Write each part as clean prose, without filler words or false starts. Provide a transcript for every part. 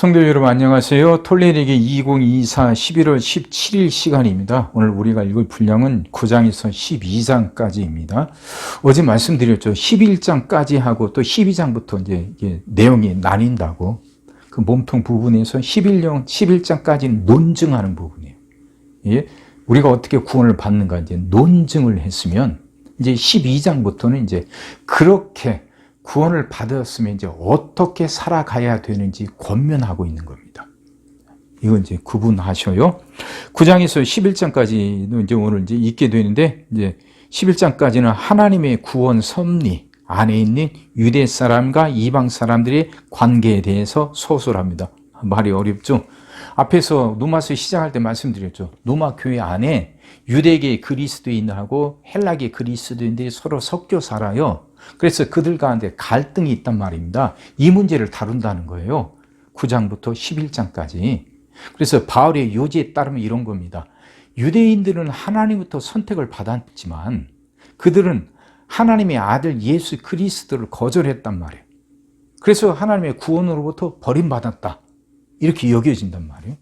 성도 여러분 안녕하세요. 톨레리기 2024 11월 17일 시간입니다. 오늘 우리가 읽을 분량은 9장에서 12장까지입니다. 어제 말씀드렸죠. 11장까지 하고 또 12장부터 이제 내용이 나뉜다고. 그 몸통 부분에서 11장까지는 논증하는 부분이에요. 예? 우리가 어떻게 구원을 받는가 이제 논증을 했으면 이제 12장부터는 이제 그렇게 구원을 받았으면 이제 어떻게 살아가야 되는지 권면하고 있는 겁니다. 이건 이제 구분하셔요. 9장에서 11장까지는 이제 오늘 이제 읽게 되는데, 이제 11장까지는 하나님의 구원 섭리 안에 있는 유대 사람과 이방 사람들의 관계에 대해서 서술합니다. 말이 어렵죠? 앞에서 노마서 시작할 때 말씀드렸죠. 노마 교회 안에 유대계 그리스도인하고 헬라계 그리스도인들이 서로 섞여 살아요. 그래서 그들 가운데 갈등이 있단 말입니다. 이 문제를 다룬다는 거예요. 9장부터 11장까지. 그래서 바울의 요지에 따르면 이런 겁니다. 유대인들은 하나님부터 선택을 받았지만 그들은 하나님의 아들 예수 그리스도를 거절했단 말이에요. 그래서 하나님의 구원으로부터 버림받았다. 이렇게 여겨진단 말이에요.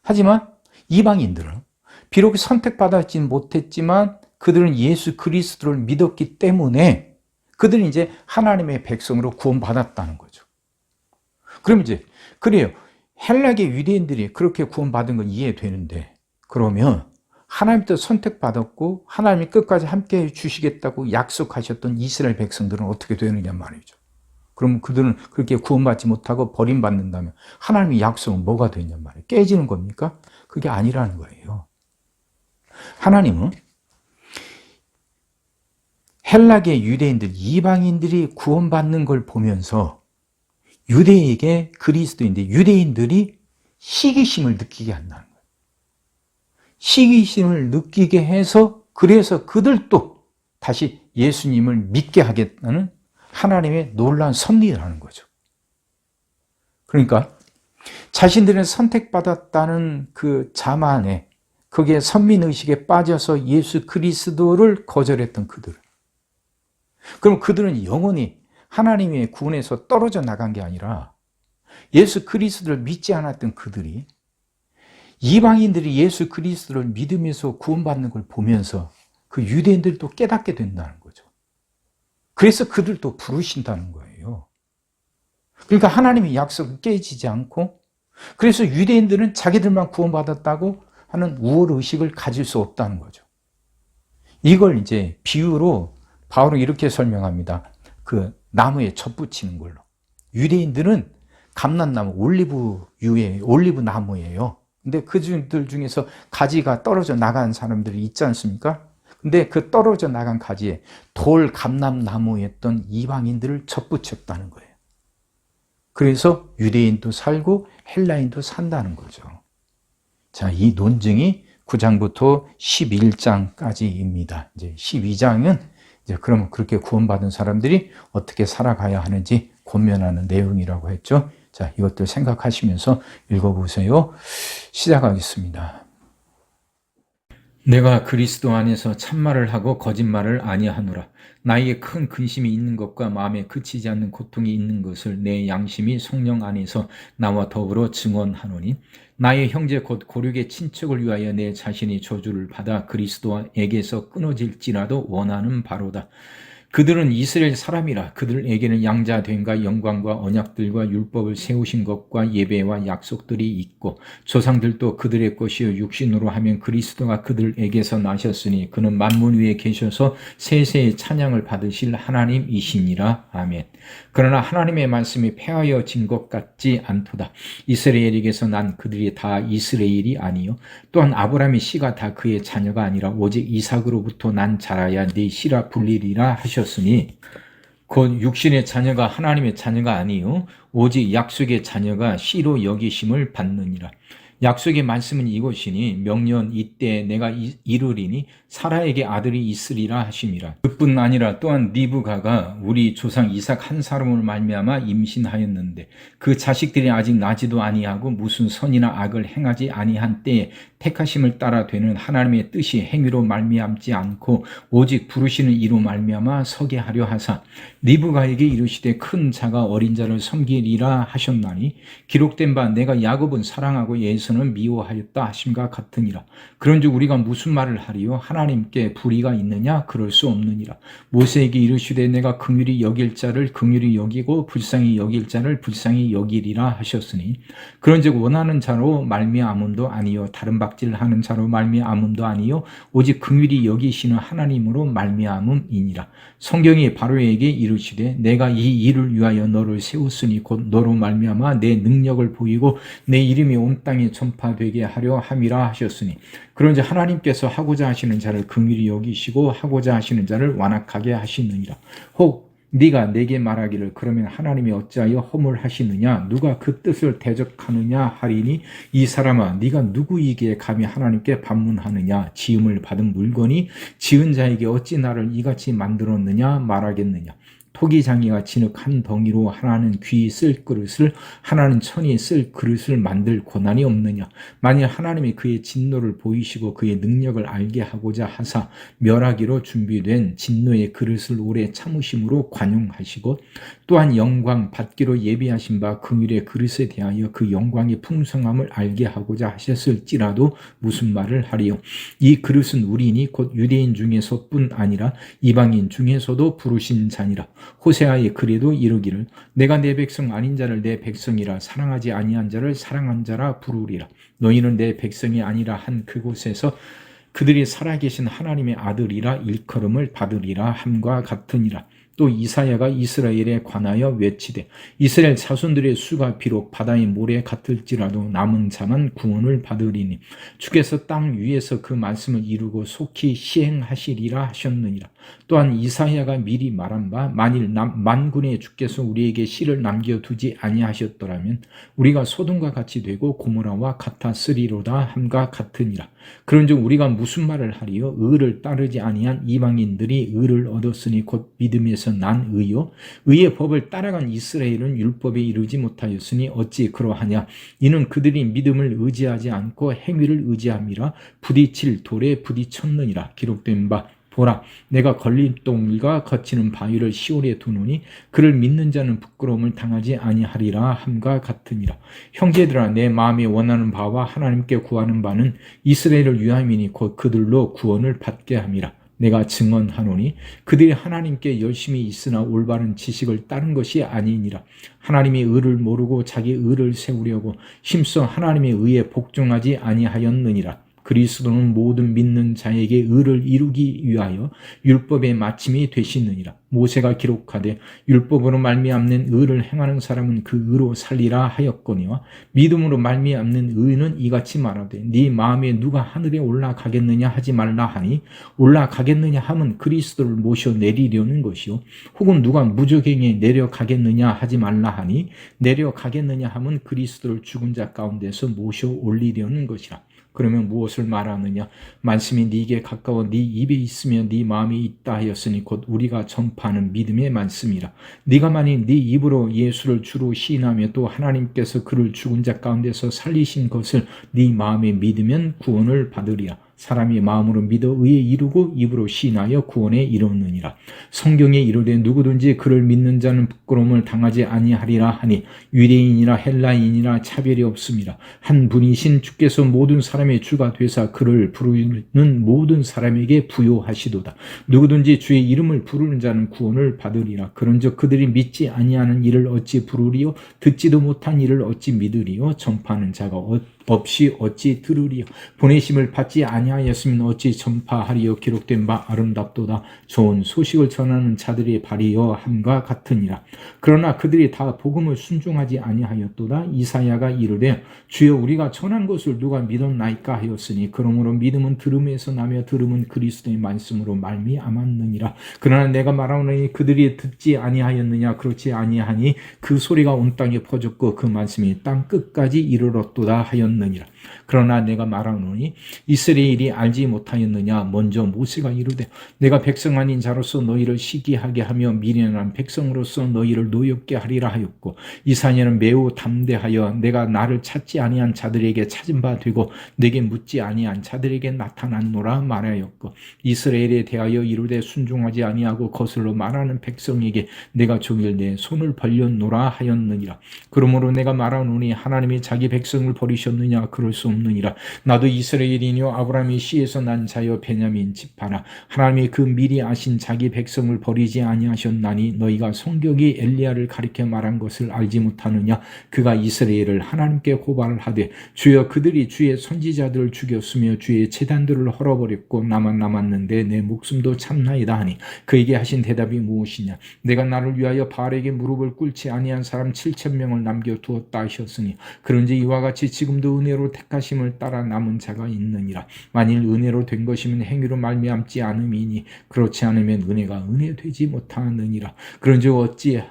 하지만 이방인들은 비록 선택받았지는 못했지만 그들은 예수 그리스도를 믿었기 때문에 그들은 이제 하나님의 백성으로 구원받았다는 거죠. 그럼 이제 그래요. 헬라계 유대인들이 그렇게 구원받은 건 이해되는데, 그러면 하나님부터 선택받았고 하나님이 끝까지 함께 해주시겠다고 약속하셨던 이스라엘 백성들은 어떻게 되느냐 말이죠. 그럼 그들은 그렇게 구원받지 못하고 버림받는다면 하나님의 약속은 뭐가 되냐 말이에요. 깨지는 겁니까? 그게 아니라는 거예요. 하나님은 헬라계 유대인들, 이방인들이 구원받는 걸 보면서 유대에게 그리스도인데 유대인들이 시기심을 느끼게 한다는 거예요. 시기심을 느끼게 해서 그래서 그들도 다시 예수님을 믿게 하겠다는 하나님의 놀라운 섭리라는 거죠. 그러니까 자신들은 선택받았다는 그 자만에 거기에 선민의식에 빠져서 예수 그리스도를 거절했던 그들. 그럼 그들은 영원히 하나님의 구원에서 떨어져 나간 게 아니라 예수 그리스도를 믿지 않았던 그들이 이방인들이 예수 그리스도를 믿으면서 구원받는 걸 보면서 그 유대인들도 깨닫게 된다는 거죠. 그래서 그들도 부르신다는 거예요. 그러니까 하나님의 약속은 깨지지 않고, 그래서 유대인들은 자기들만 구원받았다고 하는 우월의식을 가질 수 없다는 거죠. 이걸 이제 비유로 바울은 이렇게 설명합니다. 그 나무에 젖 붙이는 걸로. 유대인들은 감람나무, 올리브 나무예요. 근데 그들 중에서 가지가 떨어져 나간 사람들이 있지 않습니까? 근데 그 떨어져 나간 가지에 돌 감람나무였던 이방인들을 젖 붙였다는 거예요. 그래서 유대인도 살고 헬라인도 산다는 거죠. 자, 이 논증이 9장부터 11장까지입니다. 이제 12장은 이제 그러면 그렇게 구원받은 사람들이 어떻게 살아가야 하는지 권면하는 내용이라고 했죠. 자, 이것들 생각하시면서 읽어보세요. 시작하겠습니다. 내가 그리스도 안에서 참말을 하고 거짓말을 아니하노라. 나에게 큰 근심이 있는 것과 마음에 그치지 않는 고통이 있는 것을 내 양심이 성령 안에서 나와 더불어 증언하노니, 나의 형제 곧 고륙의 친척을 위하여 내 자신이 저주를 받아 그리스도에게서 끊어질지라도 원하는 바로다. 그들은 이스라엘 사람이라. 그들에게는 양자됨과 영광과 언약들과 율법을 세우신 것과 예배와 약속들이 있고, 조상들도 그들의 것이요 육신으로 하면 그리스도가 그들에게서 나셨으니 그는 만물 위에 계셔서 세세의 찬양을 받으실 하나님이시니라. 아멘. 그러나 하나님의 말씀이 폐하여진 것 같지 않도다. 이스라엘에게서 난 그들이 다 이스라엘이 아니요 또한 아브라함의 씨가 다 그의 자녀가 아니라 오직 이삭으로부터 난 자라야 네 씨라 불리리라 하셨으니, 곧 육신의 자녀가 하나님의 자녀가 아니요 오직 약속의 자녀가 씨로 여기심을 받느니라. 약속의 말씀은 이것이니 명년 이때 내가 이르리니 사라에게 아들이 있으리라 하심이라. 그뿐 아니라 또한 리브가가 우리 조상 이삭 한 사람을 말미암아 임신하였는데 그 자식들이 아직 나지도 아니하고 무슨 선이나 악을 행하지 아니한 때에 택하심을 따라 되는 하나님의 뜻이 행위로 말미암지 않고 오직 부르시는 이로 말미암아 서게 하려 하사 리브가에게 이르시되 큰 자가 어린 자를 섬기리라 하셨나니 기록된 바 내가 야곱은 사랑하고 에서는 미워하였다 하심과 같으니라. 그런즉 우리가 무슨 말을 하리요? 하나님께 불의가 있느냐? 그럴 수 없느니라. 모세에게 이르시되 내가 긍휼히 여길 자를 긍휼히 여기고 불쌍히 여길 자를 불쌍히 여기리라 하셨으니 그런즉 원하는 자로 말미암음도 아니요 다른 박질하는 자로 말미암음도 아니요 오직 긍휼히 여기시는 하나님으로 말미암음이니라. 성경이 바로에게 이르시되 내가 이 일을 위하여 너를 세웠으니 곧 너로 말미암아 내 능력을 보이고 내 이름이 온 땅에 전파되게 하려 함이라 하셨으니 그런즉 하나님께서 하고자 하시는 자를 긍휼히 여기시고 하고자 하시는 자를 완악하게 하시느니라. 혹 네가 내게 말하기를 그러면 하나님이 어찌하여 허물하시느냐 누가 그 뜻을 대적하느냐 하리니 이 사람아 네가 누구이기에 감히 하나님께 반문하느냐 지음을 받은 물건이 지은 자에게 어찌 나를 이같이 만들었느냐 말하겠느냐. 토기장이가 진흙 한 덩이로 하나는 귀 쓸 그릇을 하나는 천이 쓸 그릇을 만들 고난이 없느냐. 만일 하나님이 그의 진노를 보이시고 그의 능력을 알게 하고자 하사 멸하기로 준비된 진노의 그릇을 오래 참으심으로 관용하시고 또한 영광 받기로 예비하신 바 긍휼의 그릇에 대하여 그 영광의 풍성함을 알게 하고자 하셨을지라도 무슨 말을 하리요. 이 그릇은 우리니 곧 유대인 중에서뿐 아니라 이방인 중에서도 부르신 자니라. 호세아의 글에도 이르기를 내가 내 백성 아닌 자를 내 백성이라 사랑하지 아니한 자를 사랑한 자라 부르리라. 너희는 내 백성이 아니라 한 그곳에서 그들이 살아계신 하나님의 아들이라 일컬음을 받으리라 함과 같으니라. 또 이사야가 이스라엘에 관하여 외치되 이스라엘 자손들의 수가 비록 바다의 모래 같을지라도 남은 자만 구원을 받으리니 주께서 땅 위에서 그 말씀을 이루고 속히 시행하시리라 하셨느니라. 또한 이사야가 미리 말한 바 만일 만군의 주께서 우리에게 씨를 남겨두지 아니하셨더라면 우리가 소돔과 같이 되고 고모라와 같았으리로다 함과 같으니라. 그런즉 우리가 무슨 말을 하리요? 의를 따르지 아니한 이방인들이 의를 얻었으니 곧 믿음에서 난 의요 의의 법을 따라간 이스라엘은 율법에 이르지 못하였으니 어찌 그러하냐. 이는 그들이 믿음을 의지하지 않고 행위를 의지함이라 부딪힐 돌에 부딪혔느니라. 기록된 바 보라 내가 걸림돌과 거치는 바위를 시온에 두노니 그를 믿는 자는 부끄러움을 당하지 아니하리라 함과 같으니라. 형제들아 내 마음에 원하는 바와 하나님께 구하는 바는 이스라엘을 위함이니 곧 그들로 구원을 받게 함이라. 내가 증언하노니 그들이 하나님께 열심히 있으나 올바른 지식을 따른 것이 아니니라. 하나님의 의를 모르고 자기 의를 세우려고 힘써 하나님의 의에 복종하지 아니하였느니라. 그리스도는 모든 믿는 자에게 의를 이루기 위하여 율법의 마침이 되시느니라. 모세가 기록하되 율법으로 말미암는 의를 행하는 사람은 그 의로 살리라 하였거니와 믿음으로 말미암는 의는 이같이 말하되 네 마음에 누가 하늘에 올라가겠느냐 하지 말라 하니 올라가겠느냐 함은 그리스도를 모셔 내리려는 것이요 혹은 누가 무저갱에 내려가겠느냐 하지 말라 하니 내려가겠느냐 함은 그리스도를 죽은 자 가운데서 모셔 올리려는 것이라. 그러면 무엇을 말하느냐? 말씀이 네게 가까워 네 입에 있으며 네 마음에 있다 하였으니 곧 우리가 전파하는 믿음의 말씀이라. 네가 만일 네 입으로 예수를 주로 시인하며 또 하나님께서 그를 죽은 자 가운데서 살리신 것을 네 마음에 믿으면 구원을 받으리라. 사람이 마음으로 믿어 의에 이르고 입으로 시인하여 구원에 이르느니라. 성경에 이르되 누구든지 그를 믿는 자는 부끄러움을 당하지 아니하리라 하니 유대인이나 헬라인이나 차별이 없음이라. 한 분이신 주께서 모든 사람의 주가 되사 그를 부르는 모든 사람에게 부요하시도다. 누구든지 주의 이름을 부르는 자는 구원을 받으리라. 그런즉 그들이 믿지 아니하는 일을 어찌 부르리요? 듣지도 못한 일을 어찌 믿으리요? 전파하는 자가 없이 어찌 들으리요? 보내심을 받지 아니하였으면 어찌 전파하리요? 기록된 바 아름답도다. 좋은 소식을 전하는 자들의 발이여 함과 같으니라. 그러나 그들이 다 복음을 순종하지 아니하였도다. 이사야가 이르되 주여 우리가 전한 것을 누가 믿었나이까 하였으니 그러므로 믿음은 들음에서 나며 들음은 그리스도의 말씀으로 말미암았느니라. 그러나 내가 말하노니 그들이 듣지 아니하였느냐? 그렇지 아니하니 그 소리가 온 땅에 퍼졌고 그 말씀이 땅 끝까지 이르렀도다 하였느니라. 그러나 내가 말하노니 이스라엘이 알지 못하였느냐. 먼저 모세가 이르되 내가 백성 아닌 자로서 너희를 시기하게 하며 미련한 백성으로서 너희를 노엽게 하리라 하였고 이사야는 매우 담대하여 내가 나를 찾지 아니한 자들에게 찾은 바 되고 내게 묻지 아니한 자들에게 나타났노라 말하였고 이스라엘에 대하여 이르되 순종하지 아니하고 거슬러 말하는 백성에게 내가 종일 내 손을 벌렸노라 하였느니라. 그러므로 내가 말하노니 하나님이 자기 백성을 버리셨느냐. 그럴 수 없느니라. 나도 이스라엘이뇨 아브라함의 씨에서 난 자여 베냐민 지파라. 하나님이 그 미리 아신 자기 백성을 버리지 아니하셨나니 너희가 성경이 엘리야를 가리켜 말한 것을 알지 못하느냐. 그가 이스라엘을 하나님께 고발을 하되 주여 그들이 주의 선지자들을 죽였으며 주의 제단들을 헐어버렸고 나만 남았는데 내 목숨도 참나이다 하니 그에게 하신 대답이 무엇이냐. 내가 나를 위하여 바알에게 무릎을 꿇지 아니한 사람 7,000명을 남겨두었다 하셨으니 그런지 이와 같이 지금도 은혜로 택하심을 따라 남은 자가 있느니라. 만일 은혜로 된 것이면 행위로 말미암지 않음이니 그렇지 않으면 은혜가 은혜 되지 못하느니라. 그런즉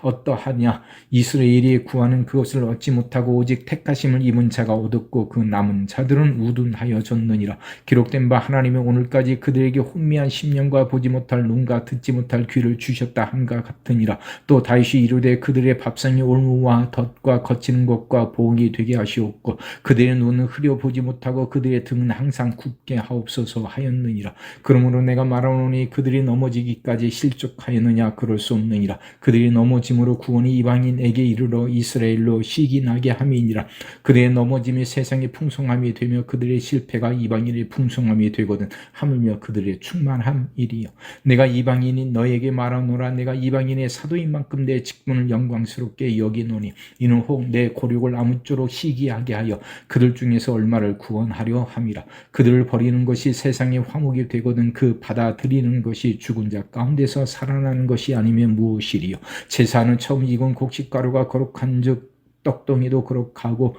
어떠하냐. 이스라엘이 구하는 그것을 얻지 못하고 오직 택하심을 입은 자가 얻었고 그 남은 자들은 우둔하여졌느니라. 기록된 바 하나님이 오늘까지 그들에게 혼미한 심령과 보지 못할 눈과 듣지 못할 귀를 주셨다 함과 같으니라. 또 다윗이 이르되 그들의 밥상이 올무와 덫과 거치는 것과 보응이 되게 하시옵고 그들의 눈은 흐려 보지 못하고 그들의 등은 항상 굽게 하옵소서 하였느니라. 그러므로 내가 말하노니 그들이 넘어지기까지 실족하였느냐. 그럴 수 없느니라. 그들이 넘어짐으로 구원이 이방인에게 이르러 이스라엘로 시기나게 함이니라. 그들의 넘어짐이 세상의 풍성함이 되며 그들의 실패가 이방인의 풍성함이 되거든 하물며 그들의 충만함이리요. 내가 이방인인 너에게 말하노라. 내가 이방인의 사도인 만큼 내 직분을 영광스럽게 여기노니 이는 혹 내 고륙을 아무쪼록 시기하게 하여 그들 중에서 얼마를 구원하려 함이라. 그들을 버리는 것이 세상의 화목이 되거든 그 받아들이는 것이 죽은 자 가운데서 살아나는 것이 아니면 무엇이리요. 제사는 처음 익은 곡식가루가 거룩한즉 떡덩이도 거룩하고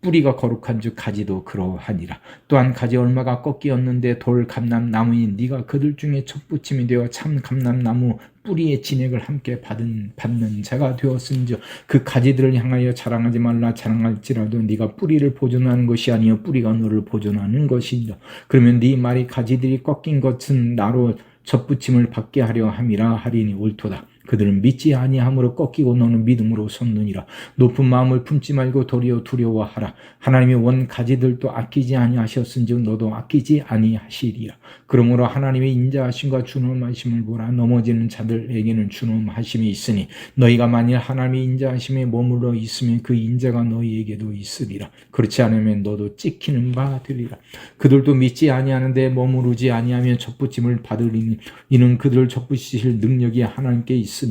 뿌리가 거룩한즉 가지도 그러하니라. 또한 가지 얼마가 꺾이었는데 돌 감람나무인 네가 그들 중에 첫부침이 되어 참 감람나무 뿌리의 진액을 함께 받는 자가 되었은즉 그 가지들을 향하여 자랑하지 말라. 자랑할지라도 네가 뿌리를 보존하는 것이 아니요 뿌리가 너를 보존하는 것이니라. 그러면 네 말이 가지들이 꺾인 것은 나로 젖붙임을 받게 하려 함이라 하리니 옳도다. 그들은 믿지 아니함으로 꺾이고 너는 믿음으로 섰느니라. 높은 마음을 품지 말고 도리어 두려워하라. 하나님이 원 가지들도 아끼지 아니하셨은즉 너도 아끼지 아니하시리라. 그러므로 하나님의 인자하심과 준엄하심을 보라. 넘어지는 자들에게는 준엄하심이 있으니 너희가 만일 하나님의 인자하심에 머물러 있으면 그 인자가 너희에게도 있으리라. 그렇지 않으면 너도 찍히는 바 되리라. 그들도 믿지 아니하는데 머무르지 아니하면 젖붙임을 받으리니 이는 그들을 젖붙이실 능력이 하나님께 있습니다.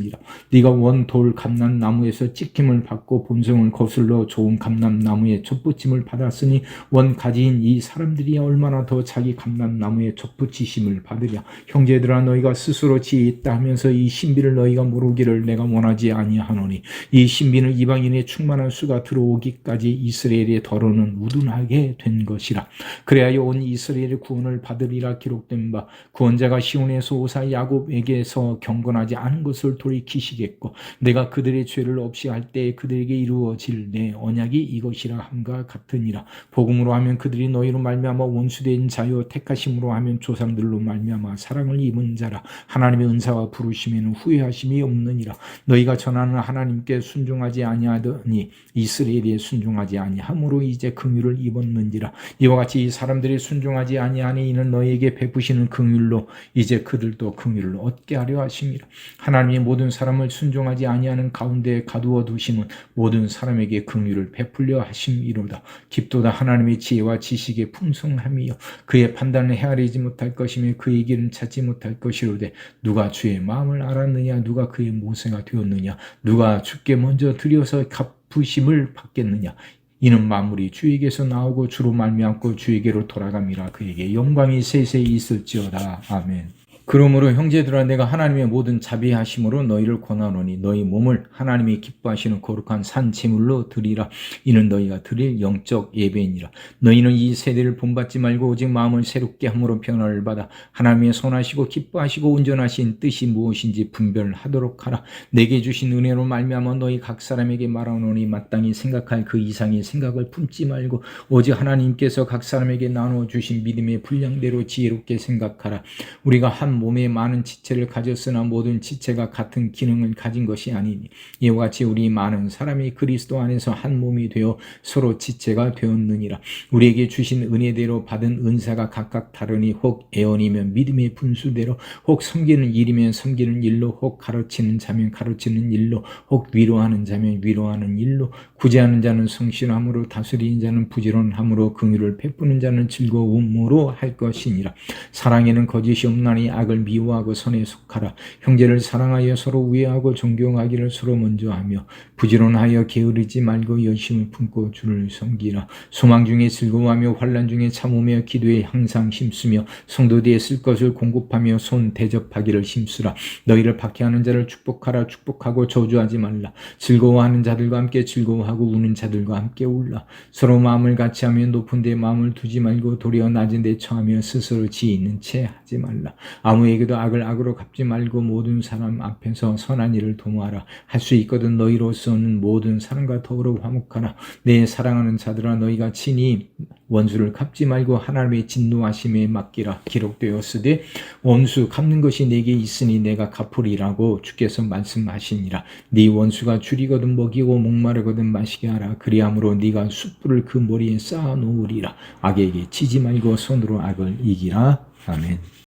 네가 원 돌 감람나무에서 찍힘을 받고 본성을 거슬러 좋은 감람나무에 젖붙임을 받았으니 원 가지인 이 사람들이 얼마나 더 자기 감람나무에 젖붙이심을 받으랴. 형제들아 너희가 스스로 지혜 있다 하면서 이 신비를 너희가 모르기를 내가 원하지 아니하노니 이 신비는 이방인의 충만한 수가 들어오기까지 이스라엘의 더러는 우둔하게 된 것이라. 그래야 온 이스라엘의 구원을 받으리라. 기록된 바 구원자가 시온에서 오사 야곱에게서 경건하지 않은 것을 돌이키시겠고 내가 그들의 죄를 없이 할 때 그들에게 이루어질 내 언약이 이것이라 함과 같으니라. 복음으로 하면 그들이 너희로 말미암아 원수된 자요 택하심으로 하면 조상들로 말미암아 사랑을 입은 자라. 하나님의 은사와 부르심에는 후회하심이 없느니라. 너희가 전하는 하나님께 순종하지 아니하더니 이스라엘에 순종하지 아니함으로 이제 긍휼을 입었는지라. 이와 같이 이 사람들이 순종하지 아니하니 이는 너희에게 베푸시는 긍휼로 이제 그들도 긍휼을 얻게 하려 하심이라. 하나님의 모든 사람을 순종하지 아니하는 가운데 가두어 두심은 모든 사람에게 긍휼을 베풀려 하심이로다. 깊도다. 하나님의 지혜와 지식의 풍성함이요 그의 판단을 헤아리지 못할 것이며 그의 길은 찾지 못할 것이로되 누가 주의 마음을 알았느냐. 누가 그의 모세가 되었느냐. 누가 주께 먼저 드려서 갚으심을 받겠느냐. 이는 만물이 주에게서 나오고 주로 말미암고 주에게로 돌아감이라. 그에게 영광이 세세히 있을지어다. 아멘. 그러므로 형제들아 내가 하나님의 모든 자비하심으로 너희를 권하노니 너희 몸을 하나님이 기뻐하시는 거룩한 산 제물로 드리라. 이는 너희가 드릴 영적 예배니라. 너희는 이 세대를 본받지 말고 오직 마음을 새롭게 함으로 변화를 받아 하나님의 선하시고 기뻐하시고 온전하신 뜻이 무엇인지 분별하도록 하라. 내게 주신 은혜로 말미암아 너희 각 사람에게 말하노니 마땅히 생각할 그 이상의 생각을 품지 말고 오직 하나님께서 각 사람에게 나누어 주신 믿음의 분량대로 지혜롭게 생각하라. 우리가 한 몸에 많은 지체를 가졌으나 모든 지체가 같은 기능을 가진 것이 아니니 이와 같이 우리 많은 사람이 그리스도 안에서 한 몸이 되어 서로 지체가 되었느니라. 우리에게 주신 은혜대로 받은 은사가 각각 다르니 혹 애언이면 믿음의 분수대로, 혹 섬기는 일이면 섬기는 일로, 혹 가르치는 자면 가르치는 일로, 혹 위로하는 자면 위로하는 일로, 구제하는 자는 성실함으로, 다스리는 자는 부지런함으로, 긍휼을 베푸는 자는 즐거움으로 할 것이니라. 사랑에는 거짓이 없나니 악을 미워하고 선에 속하라. 형제를 사랑하여 서로 우애하고 존경하기를 서로 먼저 하며 부지런하여 게으르지 말고 열심을 품고 주를 섬기라. 소망 중에 즐거워하며 환난 중에 참으며 기도에 항상 힘쓰며 성도들의 쓸 것을 공급하며 손 대접하기를 힘쓰라. 너희를 박해하는 자를 축복하라. 축복하고 저주하지 말라. 즐거워하는 자들과 함께 즐거워하고 우는 자들과 함께 울라. 서로 마음을 같이 하며 높은 데 마음을 두지 말고 도리어 낮은 데 처하며 스스로 지혜 있는 채 하지 말라. 아무에게도 악을 악으로 갚지 말고 모든 사람 앞에서 선한 일을 도모하라. 할 수 있거든 너희로서는 모든 사람과 더불어 화목하라. 내 사랑하는 자들아 너희가 친히 원수를 갚지 말고 하나님의 진노하심에 맡기라. 기록되었으되 원수 갚는 것이 내게 있으니 내가 갚으리라고 주께서 말씀하시니라. 네 원수가 줄이거든 먹이고 목마르거든 마시게 하라. 그리함으로 네가 숯불을 그 머리에 쌓아 놓으리라. 악에게 치지 말고 손으로 악을 이기라. 아멘.